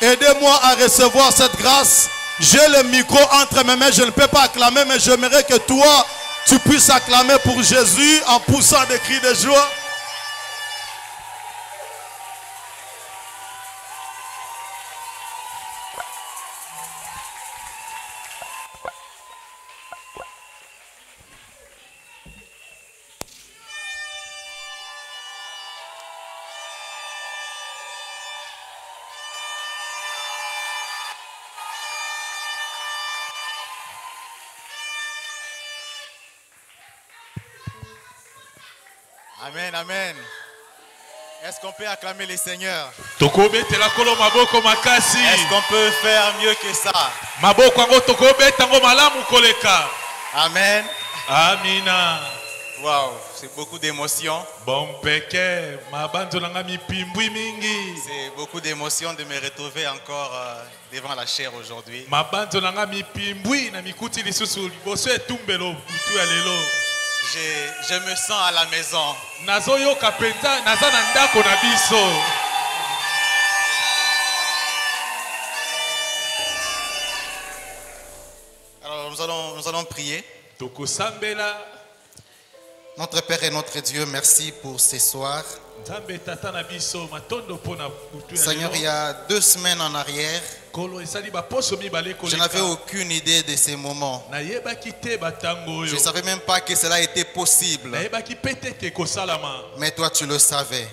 Aidez-moi à recevoir cette grâce. J'ai le micro entre mes mains, je ne peux pas acclamer, mais j'aimerais que toi, tu puisses acclamer pour Jésus en poussant des cris de joie. Amen, amen. Est-ce qu'on peut acclamer les seigneurs? Est-ce qu'on peut faire mieux que ça? Amen. Amina. Wow, c'est beaucoup d'émotions. C'est beaucoup d'émotions de me retrouver encore devant la chair aujourd'hui. Je me sens à la maison. Alors nous allons prier. Notre Père et notre Dieu, merci pour ce soir. Seigneur, il y a 2 semaines en arrière, je n'avais aucune idée de ces moments. Je ne savais même pas que cela était possible. Mais toi, tu le savais.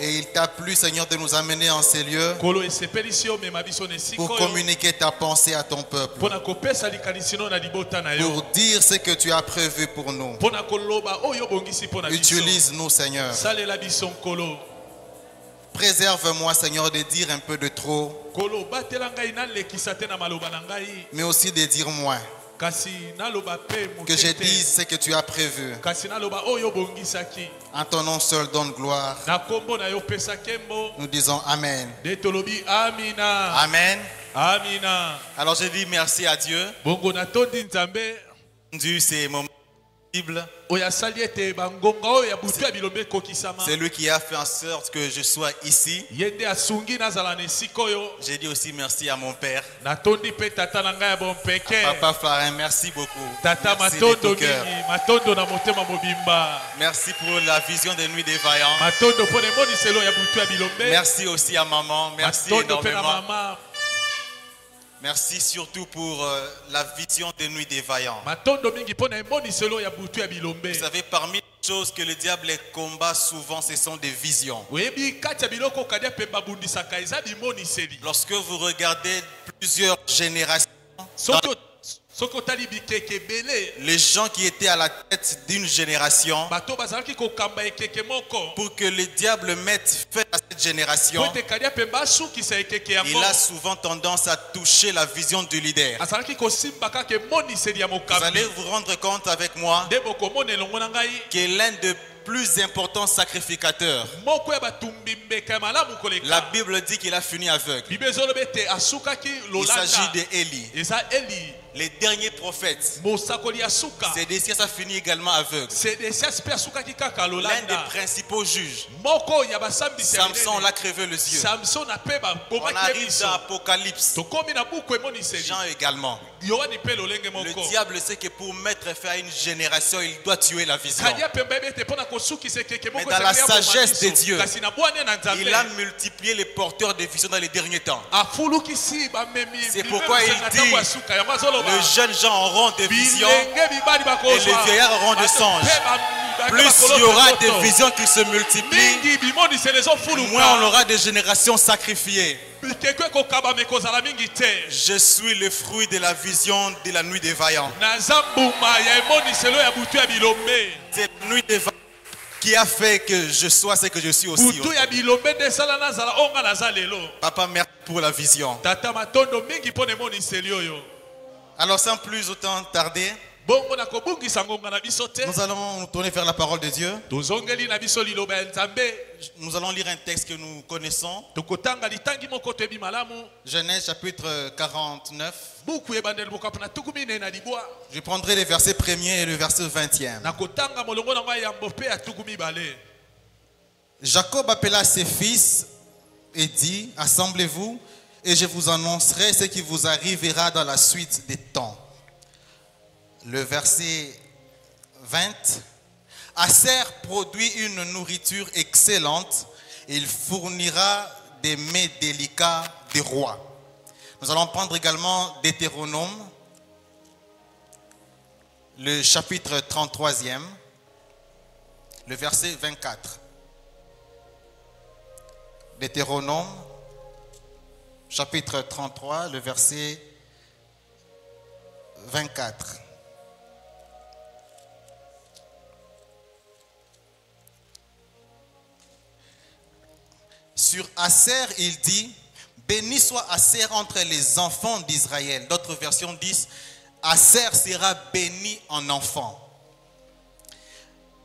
Et il t'a plu, Seigneur, de nous amener en ces lieux pour communiquer ta pensée à ton peuple. Pour dire ce que tu as prévu pour nous. Utilise-nous, Seigneur. Préserve-moi, Seigneur, de dire un peu de trop, mais aussi de dire moins. Que je dise ce que tu as prévu. En ton nom seul, donne gloire. Nous disons Amen. Amen. Alors je dis merci à Dieu. Dieu, c'est mon Bible. C'est lui qui a fait en sorte que je sois ici. J'ai dit aussi merci à mon père. Papa Farin, merci beaucoup. Merci de tout cœur. Merci pour la vision des nuits des vaillants. Merci aussi à maman. Merci énormément. Merci surtout pour la vision des nuits des vaillants. Vous savez, parmi les choses que le diable combat souvent, ce sont des visions. Lorsque vous regardez plusieurs générations, les gens qui étaient à la tête d'une génération, pour que le diable mette fin à cette génération, il a souvent tendance à toucher la vision du leader. Vous allez vous rendre compte avec moi que l'un des plus importants sacrificateurs, la Bible dit qu'il a fini aveugle. Il s'agit d'Élie. Les derniers prophètes, Sédécias a fini également aveugle. L'un des principaux juges, Samson l'a crevé les yeux. On arrive dans l'Apocalypse, Jean également. Le diable sait que pour mettre fin à une génération, il doit tuer la vision. Mais dans la sagesse de Dieu, il a multiplié les porteurs de vision dans les derniers temps. C'est pourquoi il dit: le jeune gens auront des visions et les vieillards auront des songes. Plus il y aura des visions qui se multiplient, moins on aura des générations sacrifiées. Je suis le fruit de la vision de la nuit des vaillants. C'est la nuit des vaillants qui a fait que je sois ce que je suis aussi. Papa, merci pour la vision. Alors sans plus autant tarder, nous allons nous tourner vers la parole de Dieu. Nous allons lire un texte que nous connaissons. Genèse chapitre 49. Je prendrai les versets 1er et le verset 20e. Jacob appela ses fils et dit, assemblez-vous et je vous annoncerai ce qui vous arrivera dans la suite des temps. Le verset 20. Aser produit une nourriture excellente. Il fournira des mets délicats des rois. Nous allons prendre également Deutéronome, le chapitre 33e, le verset 24. Deutéronome, chapitre 33, le verset 24. Sur Aser, il dit, béni soit Aser entre les enfants d'Israël. D'autres versions disent, Aser sera béni en enfant.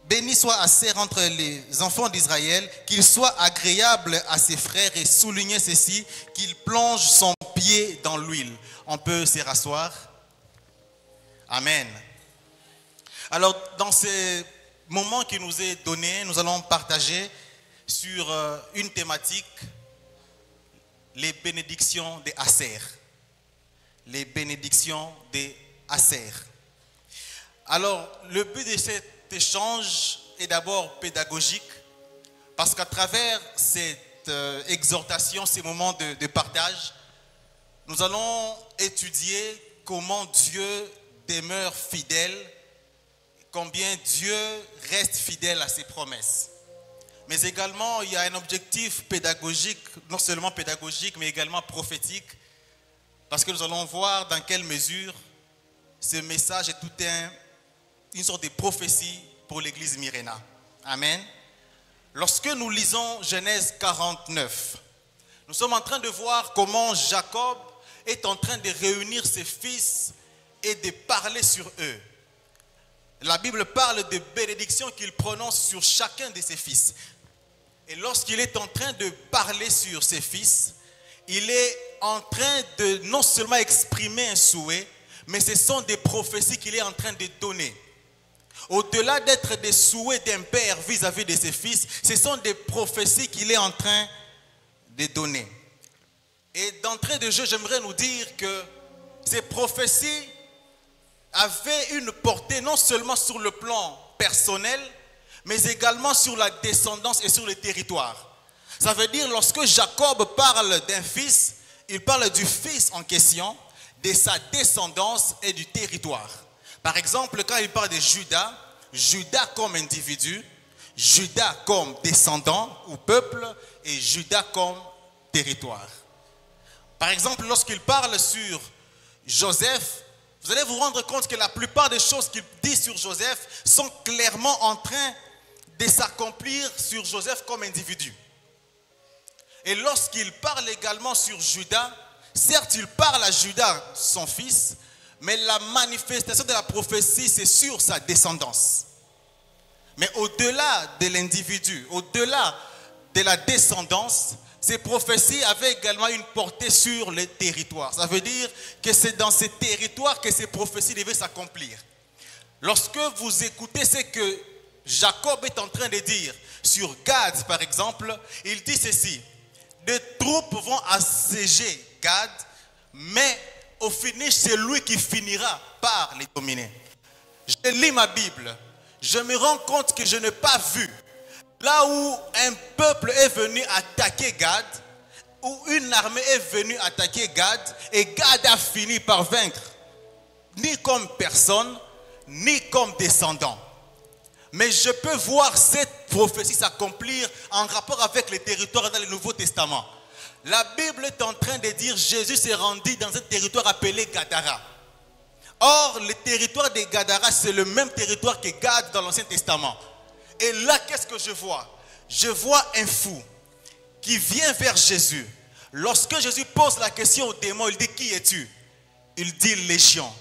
Béni soit Aser entre les enfants d'Israël, qu'il soit agréable à ses frères, et souligner ceci, qu'il plonge son pied dans l'huile. On peut se rasseoir. Amen. Alors, dans ce moment qui nous est donné, nous allons partager sur une thématique, les bénédictions des Aser. Les bénédictions des Aser. Alors, le but de cet échange est d'abord pédagogique, parce qu'à travers cette exhortation, ces moments de partage, nous allons étudier comment Dieu demeure fidèle, combien Dieu reste fidèle à ses promesses. Mais également, il y a un objectif pédagogique, non seulement pédagogique, mais également prophétique, parce que nous allons voir dans quelle mesure ce message est une sorte de prophétie pour l'église Myrena. Amen. Lorsque nous lisons Genèse 49, nous sommes en train de voir comment Jacob est en train de réunir ses fils et de parler sur eux. La Bible parle de bénédictions qu'il prononce sur chacun de ses fils. Et lorsqu'il est en train de parler sur ses fils, il est en train de non seulement exprimer un souhait, mais ce sont des prophéties qu'il est en train de donner. Au-delà d'être des souhaits d'un père vis-à-vis de ses fils, ce sont des prophéties qu'il est en train de donner. Et d'entrée de jeu, j'aimerais nous dire que ces prophéties avaient une portée non seulement sur le plan personnel, mais également sur la descendance et sur le territoire. Ça veut dire, lorsque Jacob parle d'un fils, il parle du fils en question, de sa descendance et du territoire. Par exemple, quand il parle de Judas, Judas comme individu, Judas comme descendant ou peuple, et Judas comme territoire. Par exemple, lorsqu'il parle sur Joseph, vous allez vous rendre compte que la plupart des choses qu'il dit sur Joseph sont clairement en train de s'accomplir sur Joseph comme individu. Et lorsqu'il parle également sur Judas, certes il parle à Judas, son fils, mais la manifestation de la prophétie, c'est sur sa descendance. Mais au-delà de l'individu, au-delà de la descendance, ces prophéties avaient également une portée sur les territoires. Ça veut dire que c'est dans ces territoires que ces prophéties devaient s'accomplir. Lorsque vous écoutez ce que Jacob est en train de dire sur Gad, par exemple, il dit ceci: des troupes vont assiéger Gad, mais au finish, c'est lui qui finira par les dominer. Je lis ma Bible, je me rends compte que je n'ai pas vu là où un peuple est venu attaquer Gad, où une armée est venue attaquer Gad, et Gad a fini par vaincre, ni comme personne, ni comme descendant. Mais je peux voir cette prophétie s'accomplir en rapport avec les territoires dans le Nouveau Testament. La Bible est en train de dire Jésus s'est rendu dans un territoire appelé Gadara. Or, le territoire de Gadara, c'est le même territoire que Gad dans l'Ancien Testament. Et là, qu'est-ce que je vois? Je vois un fou qui vient vers Jésus. Lorsque Jésus pose la question au démon, il dit: qui es-tu? Il dit légion.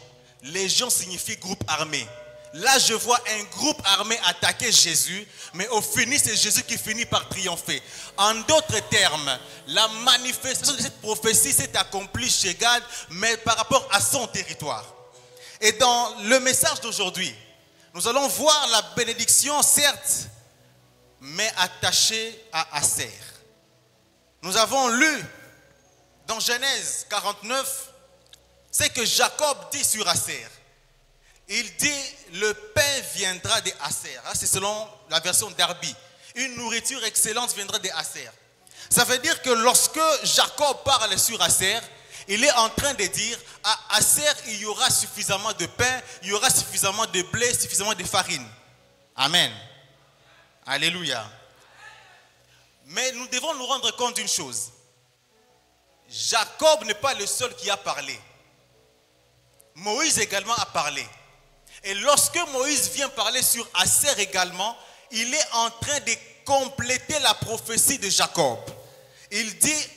Légion signifie groupe armé. Là, je vois un groupe armé attaquer Jésus, mais au fini, c'est Jésus qui finit par triompher. En d'autres termes, la manifestation de cette prophétie s'est accomplie chez Gad, mais par rapport à son territoire. Et dans le message d'aujourd'hui, nous allons voir la bénédiction, certes, mais attachée à Aser. Nous avons lu dans Genèse 49 ce que Jacob dit sur Aser. Il dit le pain viendra des Aser. C'est selon la version d'Arbi. Une nourriture excellente viendra des Aser. Ça veut dire que lorsque Jacob parle sur Aser, il est en train de dire à Aser il y aura suffisamment de pain, il y aura suffisamment de blé, suffisamment de farine. Amen. Alléluia. Mais nous devons nous rendre compte d'une chose. Jacob n'est pas le seul qui a parlé. Moïse également a parlé. Et lorsque Moïse vient parler sur Aser également, il est en train de compléter la prophétie de Jacob. Il dit,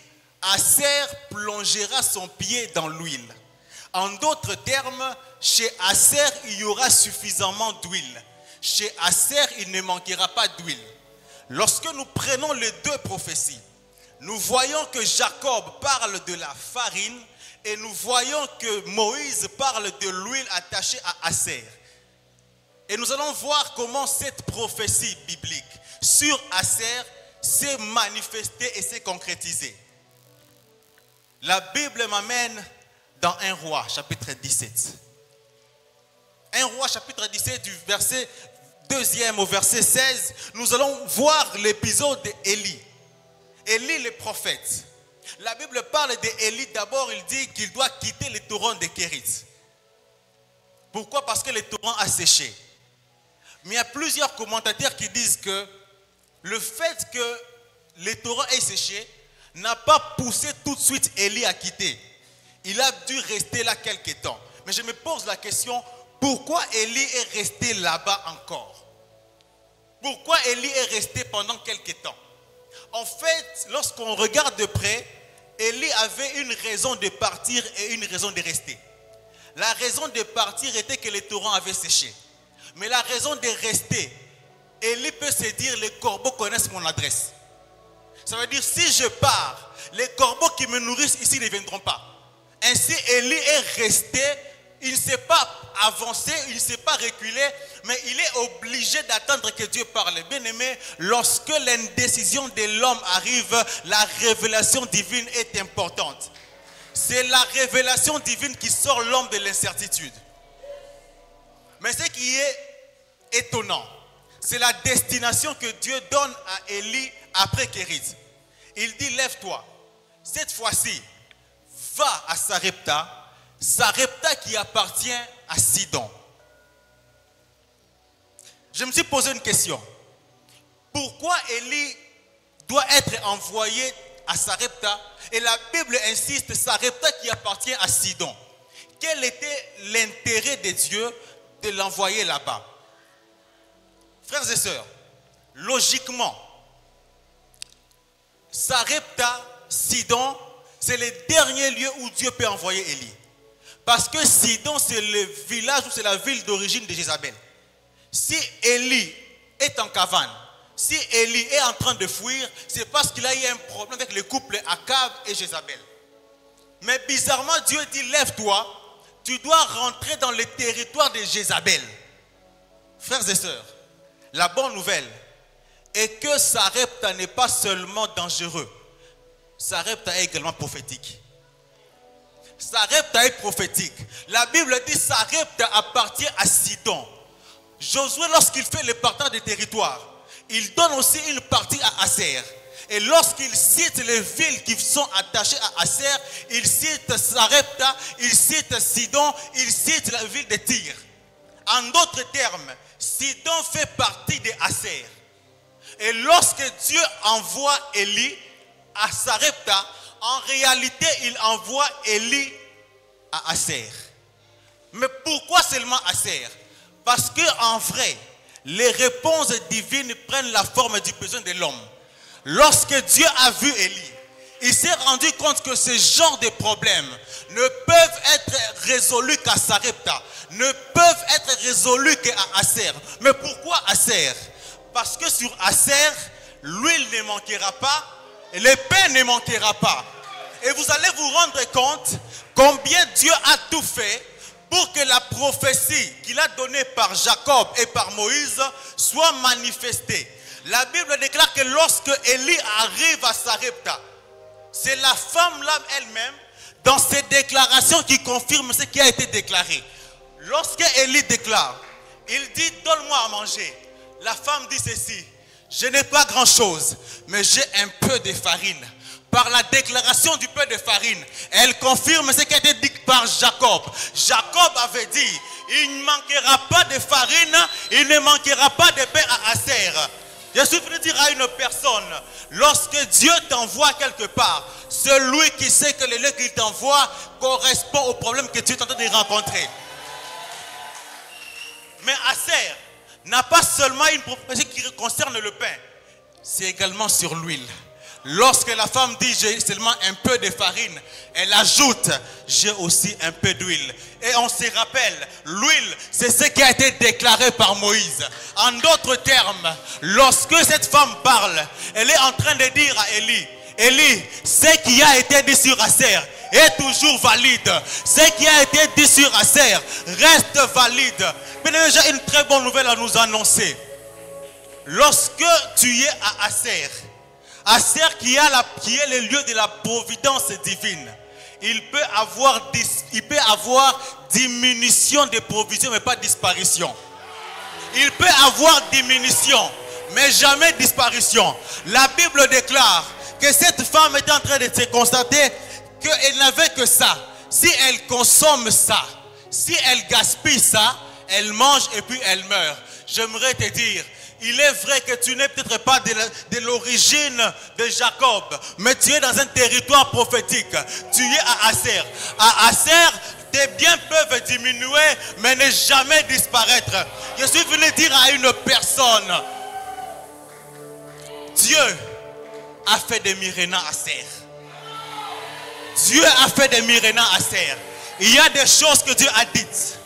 Aser plongera son pied dans l'huile. En d'autres termes, chez Aser, il y aura suffisamment d'huile. Chez Aser, il ne manquera pas d'huile. Lorsque nous prenons les deux prophéties, nous voyons que Jacob parle de la farine et nous voyons que Moïse parle de l'huile attachée à Aser. Et nous allons voir comment cette prophétie biblique sur Aser s'est manifestée et s'est concrétisée. La Bible m'amène dans 1 Roi, chapitre 17. 1 Roi, chapitre 17, du verset 2e au verset 16, nous allons voir l'épisode d'Élie. Élie le prophète. La Bible parle d'Élie, d'abord il dit qu'il doit quitter les torrents de Kérit. Pourquoi? Parce que le torrent a séché. Mais il y a plusieurs commentateurs qui disent que le fait que les torrents aient séché n'a pas poussé tout de suite Élie à quitter. Il a dû rester là quelque temps. Mais je me pose la question, pourquoi Élie est resté là-bas encore? Pourquoi Élie est resté pendant quelque temps? En fait, lorsqu'on regarde de près, Élie avait une raison de partir et une raison de rester. La raison de partir était que les torrents avaient séché. Mais la raison de rester, Élie peut se dire, les corbeaux connaissent mon adresse. Ça veut dire, si je pars, les corbeaux qui me nourrissent ici ne viendront pas. Ainsi, Élie est resté, il ne s'est pas avancé, il ne s'est pas reculé, mais il est obligé d'attendre que Dieu parle. Bien aimé, lorsque l'indécision de l'homme arrive, la révélation divine est importante. C'est la révélation divine qui sort l'homme de l'incertitude. Mais ce qui est étonnant, c'est la destination que Dieu donne à Élie après Kérit. Il dit, lève-toi. Cette fois-ci, va à Sarepta. Sarepta qui appartient à Sidon. Je me suis posé une question. Pourquoi Élie doit être envoyé à Sarepta? Et la Bible insiste, Sarepta qui appartient à Sidon. Quel était l'intérêt de Dieu de l'envoyer là-bas? Frères et sœurs, logiquement, Sarepta, Sidon, c'est le dernier lieu où Dieu peut envoyer Élie. Parce que Sidon, c'est le village ou c'est la ville d'origine de Jézabel. Si Élie est en cavane, si Élie est en train de fuir, c'est parce qu'il a eu un problème avec le couple Akab et Jézabel. Mais bizarrement, Dieu dit, lève-toi, tu dois rentrer dans le territoire de Jézabel. Frères et sœurs, la bonne nouvelle est que Sarepta n'est pas seulement dangereux, Sarepta est également prophétique. Sarepta est prophétique. La Bible dit Sarepta appartient à Sidon. Josué, lorsqu'il fait le partage des territoires, il donne aussi une partie à Aser. Et lorsqu'il cite les villes qui sont attachées à Aser, il cite Sarepta, il cite Sidon, il cite la ville de Tyr. En d'autres termes, Sidon fait partie de Aser. Et lorsque Dieu envoie Élie à Sarepta, en réalité, il envoie Élie à Aser. Mais pourquoi seulement Aser? Parce qu'en vrai, les réponses divines prennent la forme du besoin de l'homme. Lorsque Dieu a vu Élie, il s'est rendu compte que ce genre de problèmes ne peuvent être résolus qu'à Sarepta, ne peuvent être résolus qu'à Aser. Mais pourquoi Aser? Parce que sur Aser, l'huile ne manquera pas, et le pain ne manquera pas. Et vous allez vous rendre compte combien Dieu a tout fait pour que la prophétie qu'il a donnée par Jacob et par Moïse soit manifestée. La Bible déclare que lorsque Élie arrive à Sarepta, C'est la femme là elle-même, dans ses déclarations, qui confirme ce qui a été déclaré. Lorsque Élie déclare, il dit, donne-moi à manger. La femme dit ceci, je n'ai pas grand-chose, mais j'ai un peu de farine. Par la déclaration du peu de farine, elle confirme ce qui a été dit par Jacob. Jacob avait dit, il ne manquera pas de farine, il ne manquera pas de pain à Aser. Je suis venu dire à une personne, lorsque Dieu t'envoie quelque part, celui qui sait que le lieu qu'il t'envoie correspond au problème que tu es en train de rencontrer. Mais Aser n'a pas seulement une prophétie qui concerne le pain, c'est également sur l'huile. Lorsque la femme dit j'ai seulement un peu de farine, elle ajoute j'ai aussi un peu d'huile. Et on se rappelle, l'huile c'est ce qui a été déclaré par Moïse. En d'autres termes, lorsque cette femme parle, elle est en train de dire à Élie, Élie, ce qui a été dit sur Aser est toujours valide. Ce qui a été dit sur Aser reste valide. Mais j'ai une très bonne nouvelle à nous annoncer. Lorsque tu es à Aser, Aser qui est le lieu de la providence divine, il peut avoir diminution de provisions mais pas disparition. Il peut avoir diminution mais jamais disparition. La Bible déclare que cette femme était en train de se constater qu'elle n'avait que ça. Si elle consomme ça, si elle gaspille ça, elle mange et puis elle meurt. J'aimerais te dire, il est vrai que tu n'es peut-être pas de l'origine de Jacob, mais tu es dans un territoire prophétique. Tu es à Aser. À Aser, tes biens peuvent diminuer, mais ne jamais disparaître. Je suis venu dire à une personne, Dieu a fait des miracles à Aser. Dieu a fait des miracles à Aser. Il y a des choses que Dieu a dites.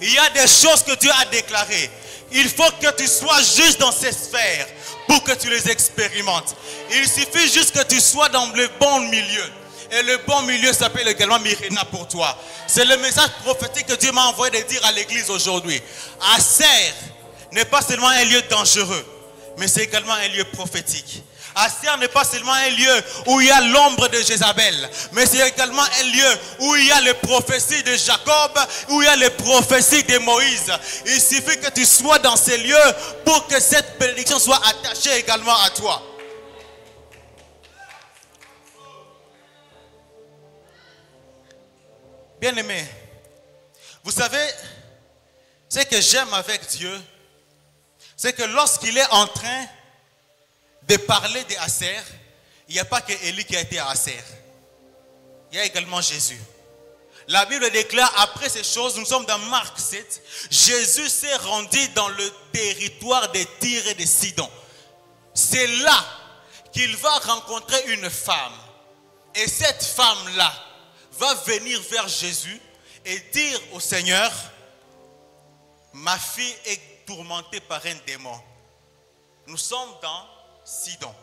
Il y a des choses que Dieu a déclarées. Il faut que tu sois juste dans ces sphères pour que tu les expérimentes. Il suffit juste que tu sois dans le bon milieu. Et le bon milieu s'appelle également Myrina pour toi. C'est le message prophétique que Dieu m'a envoyé de dire à l'église aujourd'hui. Aser n'est pas seulement un lieu dangereux, mais c'est également un lieu prophétique. Aser n'est pas seulement un lieu où il y a l'ombre de Jézabel, mais c'est également un lieu où il y a les prophéties de Jacob, où il y a les prophéties de Moïse. Il suffit que tu sois dans ces lieux pour que cette bénédiction soit attachée également à toi. Bien-aimé, vous savez, ce que j'aime avec Dieu, c'est que lorsqu'il est en train de parler de Aser, il n'y a pas que Élie qui a été à Aser. Il y a également Jésus. La Bible déclare, après ces choses, nous sommes dans Marc 7, Jésus s'est rendu dans le territoire de Tyr et de Sidon. C'est là qu'il va rencontrer une femme. Et cette femme-là va venir vers Jésus et dire au Seigneur, ma fille est tourmentée par un démon. Nous sommes dans Sidon.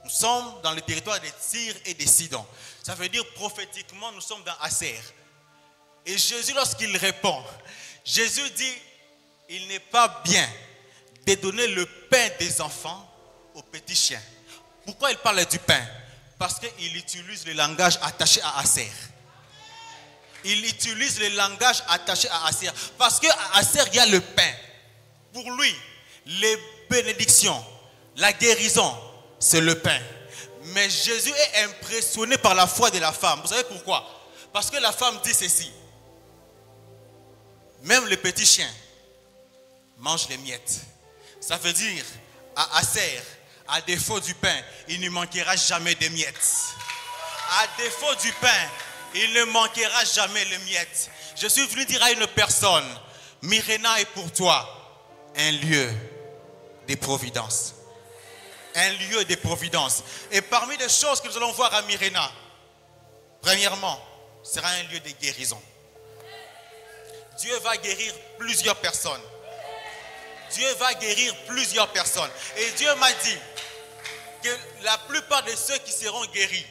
Nous sommes dans le territoire de Tyr et de Sidon. Ça veut dire prophétiquement, nous sommes dans Aser. Et Jésus, lorsqu'il répond, Jésus dit, il n'est pas bien de donner le pain des enfants aux petits chiens. Pourquoi il parle du pain? Parce qu'il utilise le langage attaché à Aser. Il utilise le langage attaché à Aser. Parce qu'à Aser, il y a le pain. Pour lui, les bénédictions, la guérison, c'est le pain. Mais Jésus est impressionné par la foi de la femme. Vous savez pourquoi? Parce que la femme dit ceci. Même les petits chiens mangent les miettes. Ça veut dire, à Aser, à défaut du pain, il ne manquera jamais de miettes. À défaut du pain, il ne manquera jamais de miettes. Je suis venu dire à une personne, Myrina est pour toi un lieu de providence. Un lieu de providence. Et parmi les choses que nous allons voir à Myrina, premièrement, sera un lieu de guérison. Dieu va guérir plusieurs personnes. Dieu va guérir plusieurs personnes. Et Dieu m'a dit que la plupart de ceux qui seront guéris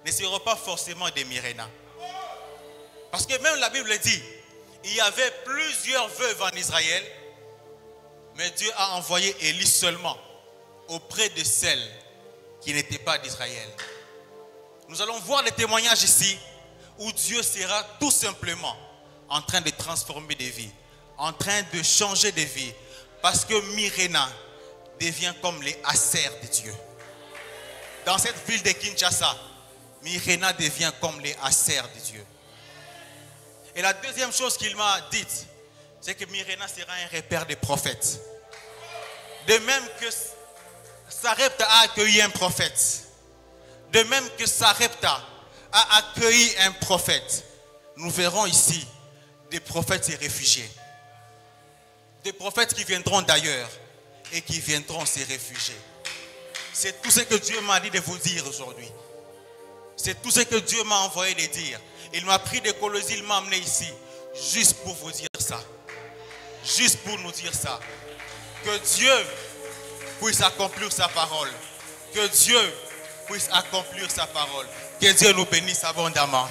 ne seront pas forcément des Myrina. Parce que même la Bible dit, il y avait plusieurs veuves en Israël, mais Dieu a envoyé Élie seulement auprès de celles qui n'étaient pas d'Israël. Nous allons voir les témoignages ici où Dieu sera tout simplement en train de transformer des vies, en train de changer des vies. Parce que Myrena devient comme les Aser de Dieu. Dans cette ville de Kinshasa, Myrena devient comme les Aser de Dieu. Et la deuxième chose qu'il m'a dite, c'est que Myrena sera un repère des prophètes. De même que Sarepta a accueilli un prophète, de même que Sarepta a accueilli un prophète, nous verrons ici des prophètes et réfugiés. Des prophètes qui viendront d'ailleurs et qui viendront se réfugier. C'est tout ce que Dieu m'a dit de vous dire aujourd'hui. C'est tout ce que Dieu m'a envoyé de dire. Il m'a pris de Colosie, il m'a amené ici, juste pour vous dire ça. Juste pour nous dire ça. Que Dieu puisse accomplir sa parole. Que Dieu puisse accomplir sa parole. Que Dieu nous bénisse abondamment.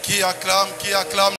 Qui acclame, qui acclame.